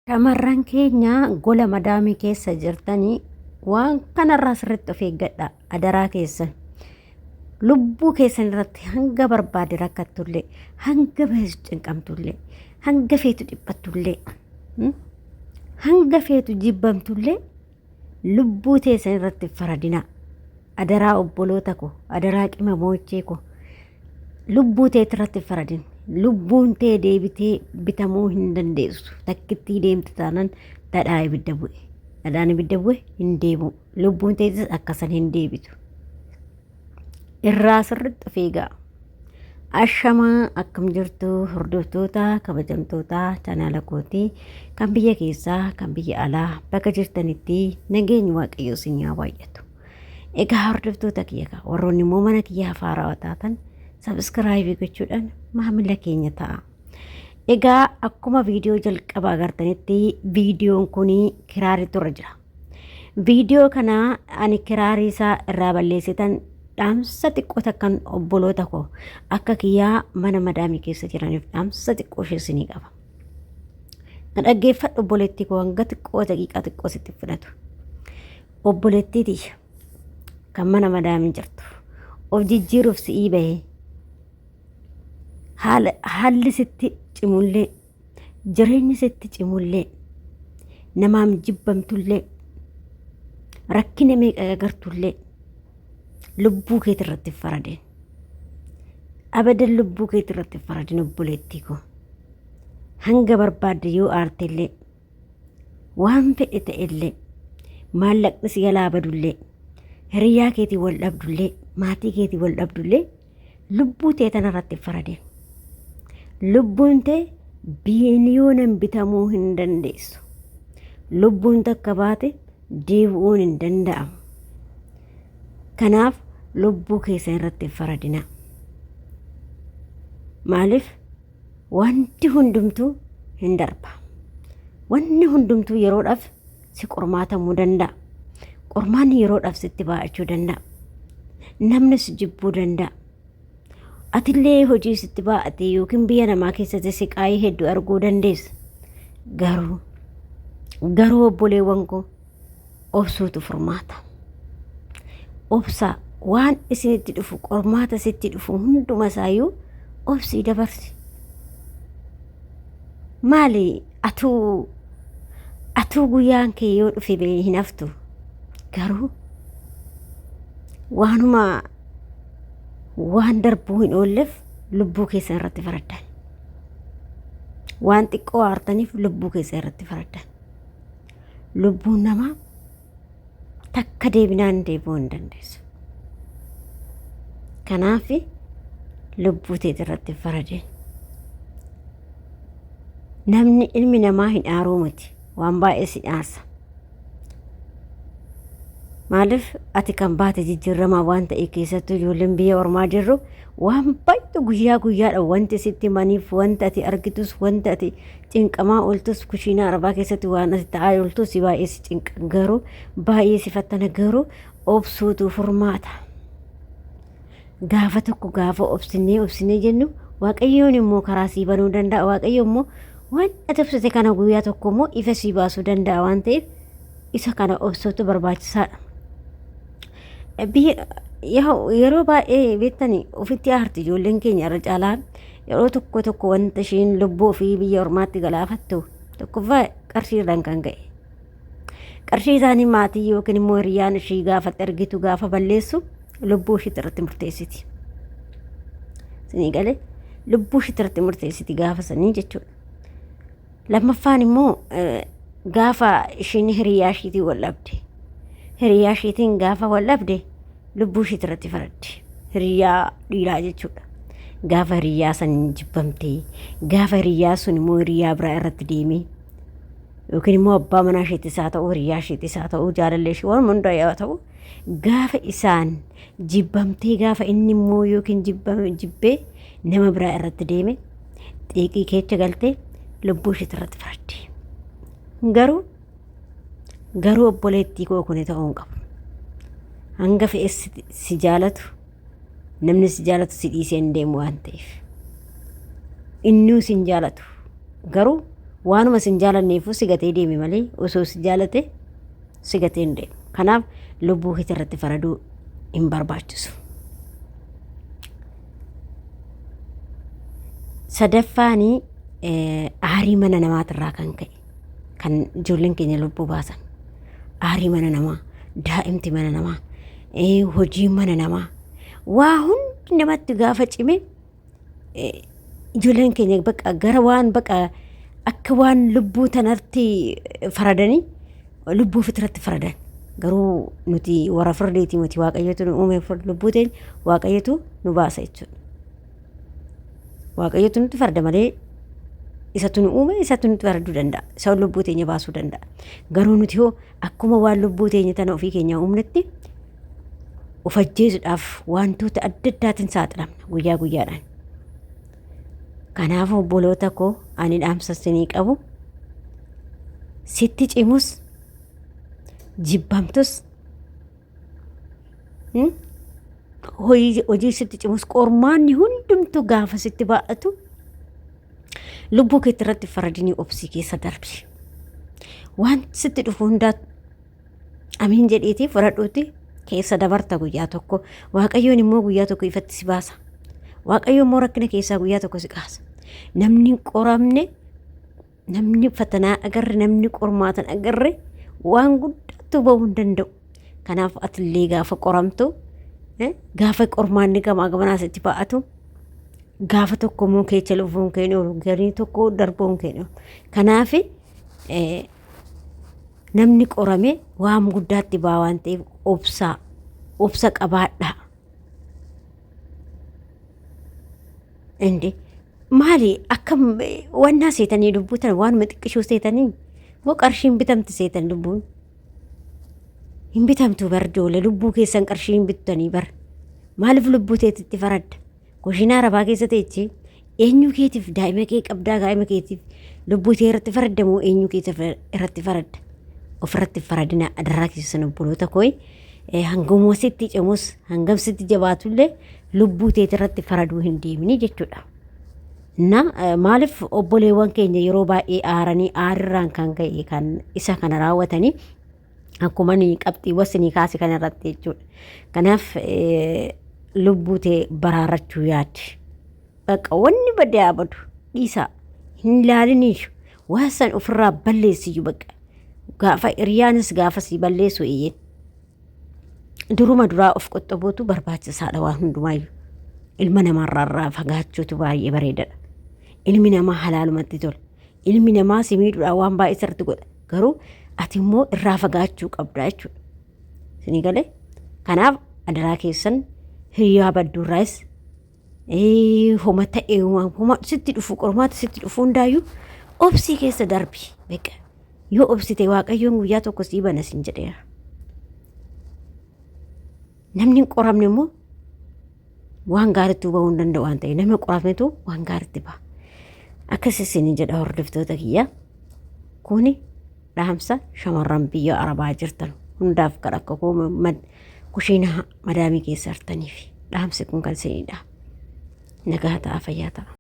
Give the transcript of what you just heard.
Shamarran keenya gola madaamii keessa jirtanii waan kanarraa sirriitti of eeggadhaa adaraa keessan. Lubbuu keessan irratti hanga barbaade rakkattullee, hanga beesu cinqamtullee, hanga feetu dhiphattullee, hanga feetu jibbamtullee lubbuu teessan irratti faradinaa. Adaraa obboloota ko, adaraa qima moochee ko, lubbuu teet irratti faradin. Lubbuun tee deebitee bitamuu hin dandeessu. Takkittii deemtu taanaan dhadhaa ibidda bu'e. Dhadhaan ibidda bu'e hin deebi'u. Lubbuun teetis akkasan hin deebitu. Irraa sirriitti of eegaa. Ashamaa akkam jirtu hordoftoota kabajamtoota chaanaala kootii kan biyya keessaa kan biyya alaa bakka jirtanitti nageenyi waaqayyoo isin haa baay'atu. Egaa hordoftoota kiyya warroonni immoo mana kiyyaa haaraa taatan sabskiraaybii gochuudhaan maamila keenya ta'a. Egaa akkuma viidiyoo jalqabaa agartanitti viidiyoon kun kiraarii turre jira. Viidiyoo kana ani kiraarii isaa irraa balleessitan dhaamsa xiqqoo takkan obboloota koo akka kiyyaa mana madaamii keessa jiraniif dhaamsa xiqqoo isheessinii qaba. Na dhaggeeffadhu obboleettii koo hanga xiqqoo daqiiqaa xiqqoo sitti fudhatu. Obboleettii tiyya kan mana madaamii jirtu of jijjiiruuf si'ii bahee haalli sitti cimullee jireenyi sitti cimullee namaam jibbamtullee rakkina meeqa agartullee lubbuu keetii irratti faradeen abadan lubbuu keetii irratti faradeen obboleettii koo hanga barbaadde yoo aartellee waan fedhe ta'ellee maallaqni si jalaa badullee hiriyaa keetii wal dhabdullee maatii keetii wal dhabdullee lubbuu tee tana irratti faradeen. Lubbuun tee biiliyoonan bitamuu hin dandeessu. Lubbuun takka baate deebi'uun hin danda'amu. Kanaaf lubbuu keessan irratti faradina. Maaliif wanti hundumtuu hin darba. Wanni hundumtuu yeroodhaaf si qormaatamuu danda'a. Qormaanni yeroodhaaf sitti baa'achuu danda'a. Namni si jibbuu danda'a. Atillee hojii sitti baa'ate yookiin biyya namaa keessatti siqaayii hedduu arguu dandeessa. Garuu obboleewwan koo obsuutu furmaata. Obsaa waan isinitti dhufu qormaata sitti dhufu hunduma isaayyuu obsii dabarsi. Maali atuu guyyaan kee yoo dhufe bee hin haftu. Garuu waan darbuu hin oolleef lubbuu keessan irratti faraddan. Waan xiqqoo aartaniif lubbuu keessan irratti faraddan. Lubbuun namaa takka deebinaan deebi'uu hin dandeessu. Kanaaf lubbuu teet irratti faradeen. Namni ilmi namaa hin aaruu miti waan baay'ee si aarsa. Maaliif ati kan baate jijjiiramaa waan ta'e keessattuu ijoolleen biyya ormaa jirru waan baay'ee guyyaa guyyaadha wanti sitti maniif wanta ati argitus wanta ati cinqamaa ooltus kushiinaa arbaa keessatti waan ati ta'aa ooltus baay'ee si cinqan garuu baay'ee si fattana garuu obsuutu furmaata. Gaafa tokko gaafa obsinee jennu waaqayyoon immoo karaa sii banuu danda'a. Waaqayyo immoo waan ati obsite kana guyyaa tokko immoo ifa sii baasuu danda'a waan ta'eef isa kana obsuutu barbaachisaadha. Yeroo baay'ee beektanii ofitti aarti ijoolleen keenya irra caalaan yeroo tokko wanta isheen lubbuu fi biyya ormaatti galaafattu tokkoffaa qarshiirraan kan ga'e. Qarshii isaanii maatii yookiin immoo hiriyyaan ishii gaafatti argitu gaafa balleessu lubbuu ishiitti irratti murteessiti. Sinii galee lubbuu ishiitti irratti murteessiti gaafa sanii jechuudha. Lammaffaan immoo gaafa isheen hiriyyaa ishiitii wal dhabde. Hiriyaa ishiitiin gaafa wal dhabde lubbuu ishiitti irratti faraddi. Hiriyaa dhiiraa jechuudha. Gaafa hiriyaa san jibbamtee gaafa hiriyaa sun immoo hiriyaa biraa irratti deemee yookiin immoo abbaa manaa isheettis haa ta'u hiriyaa isheettis haa ta'u jaalallee ishee waan hundaa haa ta'u gaafa isaan jibbamtee gaafa inni immoo yookiin jibbee nama biraa irratti deeme xiiqii keessa galtee lubbuu ishiitti irratti faraddi. Garuu obboleettii koo kun ta'uu hin qabu. Hanga fe'es si jaalatu namni si jaalatu si dhiisee hin deemu waan ta'eef innuu si hin jaalatu garuu waanuma sin jaalanneefuu si gatee deemi malee osoo si jaalate si gatee hin deemu. Kanaaf lubbuu keetii irratti faraduu hin barbaachisu. Sadaffaanii aarii mana namaatirraa kan ka'e kan ijoolleen keenya lubbuu baasan. Aarii mana namaa, daa'imti mana namaa, hojii mana namaa waa hundi namatti gaafa cime ijoolleen keenya baqa gara waan baqa akka waan lubbuu tanatti faradanii lubbuu fitirratti faradan. Garuu nuti warra firdeetii miti waaqayyotu nu uume lubbuu ta'e waaqayyotu nu baasa jechuudha. Waaqayyotu nuti farda malee isatu nu uume isatu nuti farduu danda'a. Isa lubbuu teenya baasuu danda'a. Garuu nuti hoo akkuma waan lubbuu teenya tana ofii keenya uumnetti of ajjeesuudhaaf wantoota adda addaatiin saaxilamna guyyaa guyyaadhaan. Kanaaf obboloota koo ani dhaamsa isinii qabu sitti cimus jibbamtus hojii sitti cimus qormaanni hundumtu gaafa sitti baa'atu lubbuu keetti irratti faradinii obsii keessa darbi. Waan sitti dhufu hundaa amiin jedhiitii fudhadhuuti keessa dabarta guyyaa tokko. Waaqayyoon immoo guyyaa tokko ifatti si baasa. Waaqayyoon immoo rakkina keessaa guyyaa tokko si kaasa. Namni qoramne, namni fatanaa agarre, namni qormaatan agarre waan guddaatu ba'uu hin danda'u. Kanaaf atillee gaafa qoramtu, gaafa qormaanni gamaa gamanaa sitti baa'atu, gaafa tokko immoo keessa lufuun keenya oolu, garii tokko darbuun keenya oolu. Kanaaf namni qorame waan guddaatti ba'a waan ta'eef obsa qabaadhaa. Indi maali akkam wannaa seetanii dubbuutan waanuma xiqqishuu seetanii moo qarshiin bitamti seetan lubbuun hin bitamtu bar ijoollee lubbuu keessan qarshii hin bittanii bar maaliif lubbuu teetitti faradda kushiinaa arabaa keessa teechi eenyu keetiif daa'ima kee qabdaa daa'ima keetiif lubbuu tee irratti faradda moo eenyu keetiif irratti faradda ofirratti faradina adaraa keessan obboloota kooyi hangam sitti cimus hangam sitti jabaatullee lubbuu teeti irratti faraduu hin deemini jechuudha. Na maaliif obboleewwan keenya yeroo baay'ee aaranii aarirraan kan ka'e kan isa kana raawwatanii akkuma ni qabxii wasinii kaase kana irratti jechuudha. Kanaaf lubbuu tee baraarachuu yaaddi. Bakka wanni badee abadu dhiisaa hin ilaaliniishu waan san ofirraa balleessiyyuu bakka gaafa hiriyaanis gaafa si balleessu iyyeen. Duruma duraa of qoxxobuutu barbaachisaadha waan hundumaayyuu. Ilma namaarraa fagaachuutu baay'ee bareedaadha. Ilmi namaa halaalumatti tola. Ilmi namaa si miidhuudhaan waan baay'ee sirriitti godha. Garuu ati immoo irraa fagaachuu qabda jechuudha. Isinii galee? Kanaaf adaraa keessan hiriyaa badduurraas homa ta'ee homa sitti dhufu qormaata sitti dhufu hundaayyuu obsii keessa darbi. Beekaa yoo obsite waaqayyoon guyyaa tokko sii bana siin jedheera. Namni qoramne immoo waan gaariitti ba'uu hin danda'u waan ta'eef namni qorametu waan gaariitti ba'a. Akkasii isin jedha hordoftoota kiyya. Kuni dhaamsa shamarran biyya Arabaa jirtan hundaaf kan akka kushiinaa madaamii keessa jirtaniif dhaamsi kun kan isinidha. Nagaa ta'a fayyaa ta'a.